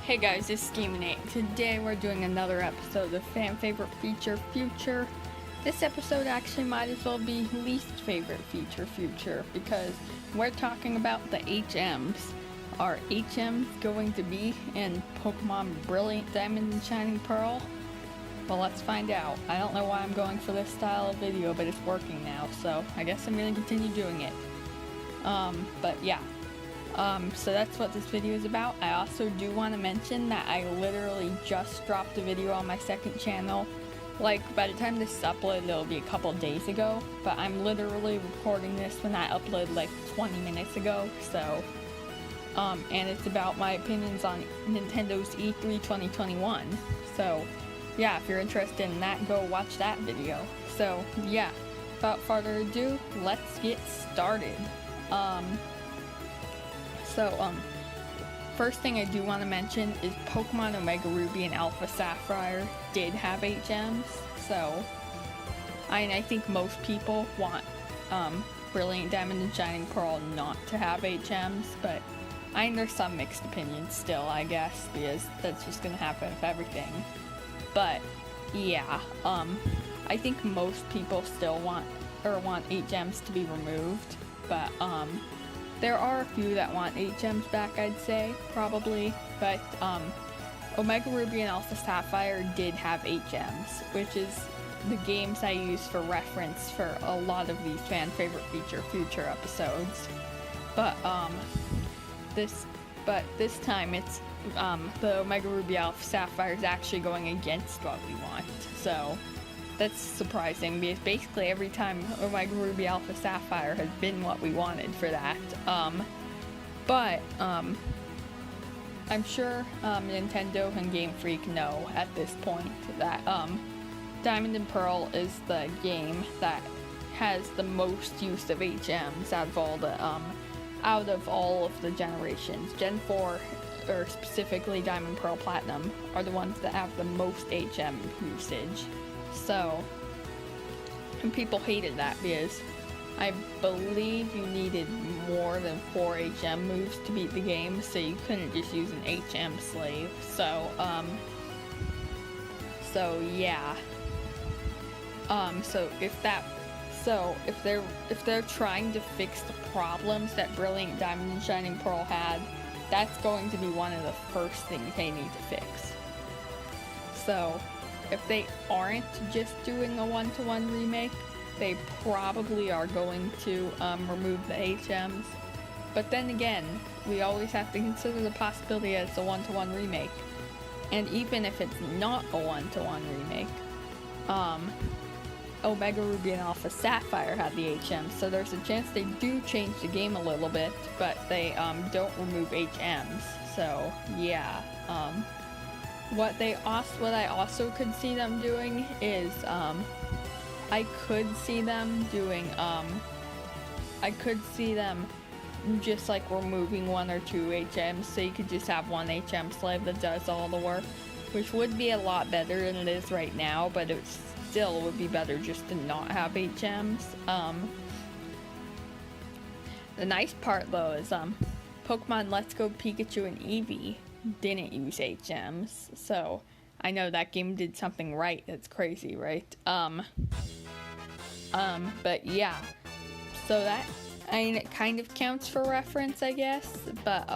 Hey guys, this is Gaming8. Today we're doing another episode of Fan Favorite Feature Future. This episode actually might as well be least favorite feature future because we're talking about the HMs. Are HMs going to be in Pokemon Brilliant Diamond and Shining Pearl? Well, let's find out. I don't know why I'm going for this style of video, but it's working now, so I guess I'm going to continue doing it. But yeah. So that's what this video is about. I also do want to mention that I literally just dropped a video on my second channel. Like, by the time this is uploaded, it'll be a couple days ago, but I'm literally recording this when I uploaded like 20 minutes ago, so, and it's about my opinions on Nintendo's E3 2021, so, yeah, if you're interested in that, go watch that video. So, yeah, without further ado, let's get started. First thing I do want to mention is Pokemon Omega Ruby and Alpha Sapphire did have HMs, so I think most people want Brilliant Diamond and Shining Pearl not to have HMs, but there's some mixed opinions still, I guess, because that's just gonna happen with everything. But yeah, I think most people still want HMs to be removed, but there are a few that want HMs back, I'd say, probably, but Omega Ruby and Alpha Sapphire did have HMs, which is the games I use for reference for a lot of these fan favorite feature future episodes. But this time it's the Omega Ruby Alpha Sapphire is actually going against what we want, so that's surprising because basically every time Omega Ruby Alpha Sapphire has been what we wanted for that. But I'm sure Nintendo and Game Freak know at this point that Diamond and Pearl is the game that has the most use of HMs out of all of the generations. Gen 4, or specifically Diamond, Pearl, Platinum, are the ones that have the most HM usage. So, and people hated that because I believe you needed more than 4 HM moves to beat the game, so you couldn't just use an HM slave. So, yeah. If they're trying to fix the problems that Brilliant Diamond and Shining Pearl had, that's going to be one of the first things they need to fix. So, if they aren't just doing a one-to-one remake, they probably are going to remove the HMs. But then again, we always have to consider the possibility that it's a one-to-one remake. And even if it's not a one-to-one remake, Omega Ruby and Alpha Sapphire had the HMs, so there's a chance they do change the game a little bit, but they don't remove HMs. So yeah. What I also could see them doing is, I could see them just like removing 1 or 2 HMs, so you could just have 1 HM slave that does all the work, which would be a lot better than it is right now, but it still would be better just to not have HMs. The nice part though is, Pokemon Let's Go Pikachu and Eevee didn't use HMs, so I know that game did something right. That's crazy, right? But yeah, so that, it kind of counts for reference, I guess, but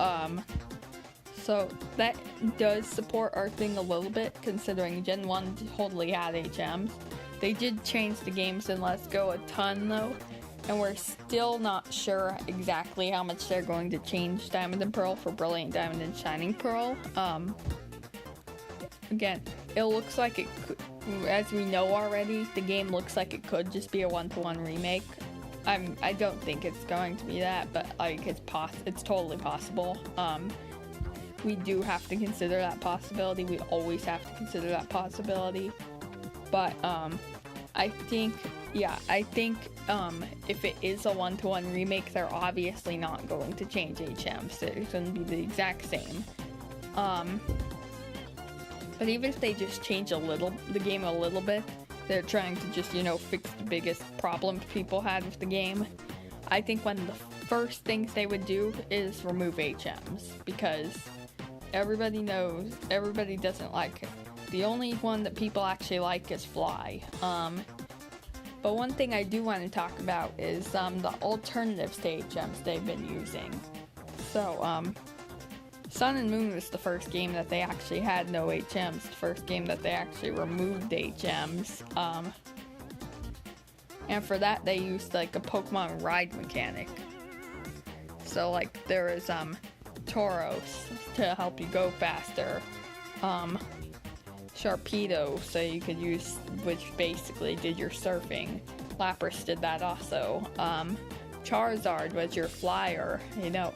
so that does support our thing a little bit, considering Gen 1 totally had HMs. They did change the games in Let's Go a ton though, and we're still not sure exactly how much they're going to change Diamond and Pearl for Brilliant Diamond and Shining Pearl. Again, it looks like it could, as we know already, the game looks like it could just be a one-to-one remake. I don't think it's going to be that, but like it's totally possible. We do have to consider that possibility. We always have to consider that possibility. But I think if it is a one-to-one remake, they're obviously not going to change HMs. They're going to be the exact same. But even if they just change the game a little bit, they're trying to just, fix the biggest problems people had with the game. I think one of the first things they would do is remove HMs, because everybody knows, everybody doesn't like it. The only one that people actually like is Fly. But one thing I do want to talk about is the alternatives to HMs they've been using. So, Sun and Moon was the first game that they actually had no HMs, the first game that they actually removed HMs. And for that they used like a Pokemon ride mechanic. So like there is Tauros to help you go faster. Sharpedo, so you could use, which basically did your surfing. Lapras did that also. Charizard was your flyer, you know,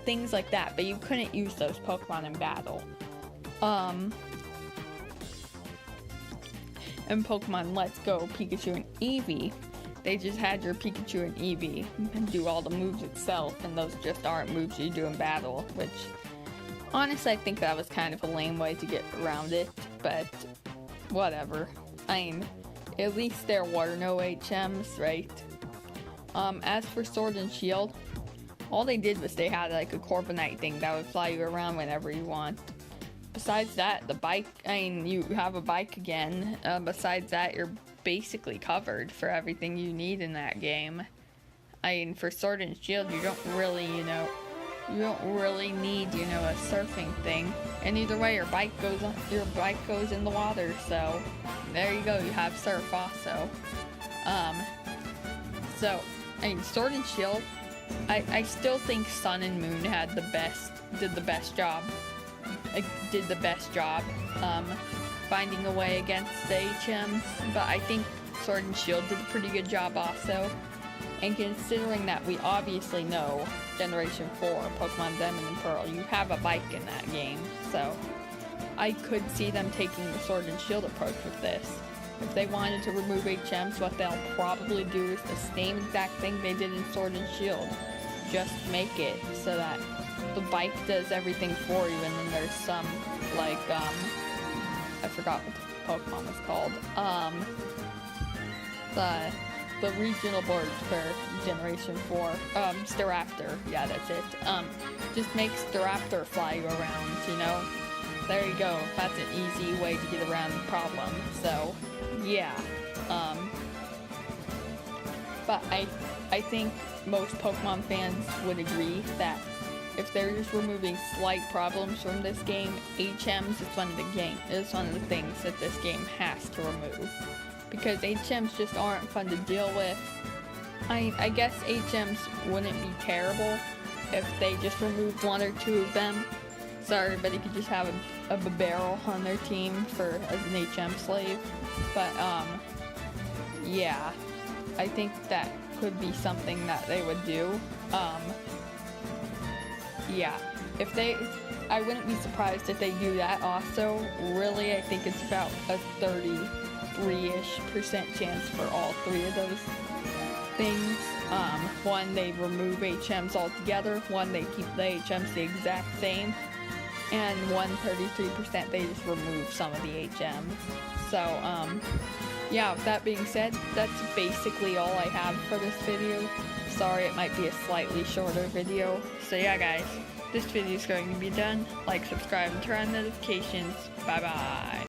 things like that, but you couldn't use those Pokemon in battle. In Pokemon Let's Go, Pikachu and Eevee, they just had your Pikachu and Eevee and do all the moves itself, and those just aren't moves you do in battle, which honestly I think that was kind of a lame way to get around it, but whatever. I mean, at least there were no HMs, right? As for Sword and Shield, all they did was they had like a Corviknight thing that would fly you around whenever you want. Besides that, the bike, I mean, you have a bike again. Besides that, you're basically covered for everything you need in that game. I mean, for Sword and Shield, you don't really, you don't really need, a surfing thing. And either way, your bike goes in the water, so there you go, you have surf also. So, I mean, Sword and Shield, I still think Sun and Moon did the best job finding a way against the HMs, but I think Sword and Shield did a pretty good job also. And considering that we obviously know Generation 4, Pokemon Diamond and Pearl, you have a bike in that game, so I could see them taking the Sword and Shield approach with this. If they wanted to remove HMs, what they'll probably do is the same exact thing they did in Sword and Shield. Just make it so that the bike does everything for you, and then there's some, like, I forgot what the Pokemon was called. The regional board for Generation 4, Staraptor, yeah, that's it. Just makes Staraptor fly you around, There you go, that's an easy way to get around the problem, so, yeah. But I think most Pokemon fans would agree that if they're just removing slight problems from this game, HMs is one of the things that this game has to remove. Because HMs just aren't fun to deal with. I guess HMs wouldn't be terrible if they just removed one or two of them, so everybody could just have a barrel on their team as an HM slave. But yeah, I think that could be something that they would do. Yeah, I wouldn't be surprised if they do that also. Really, I think it's about a 33-ish% chance for all three of those things. One, they remove HMs altogether. One, they keep the HMs the exact same. And 33% they just remove some of the HMs. So, yeah, with that being said, that's basically all I have for this video. Sorry, it might be a slightly shorter video. So yeah, guys, this video is going to be done. Like, subscribe, and turn on notifications. Bye-bye.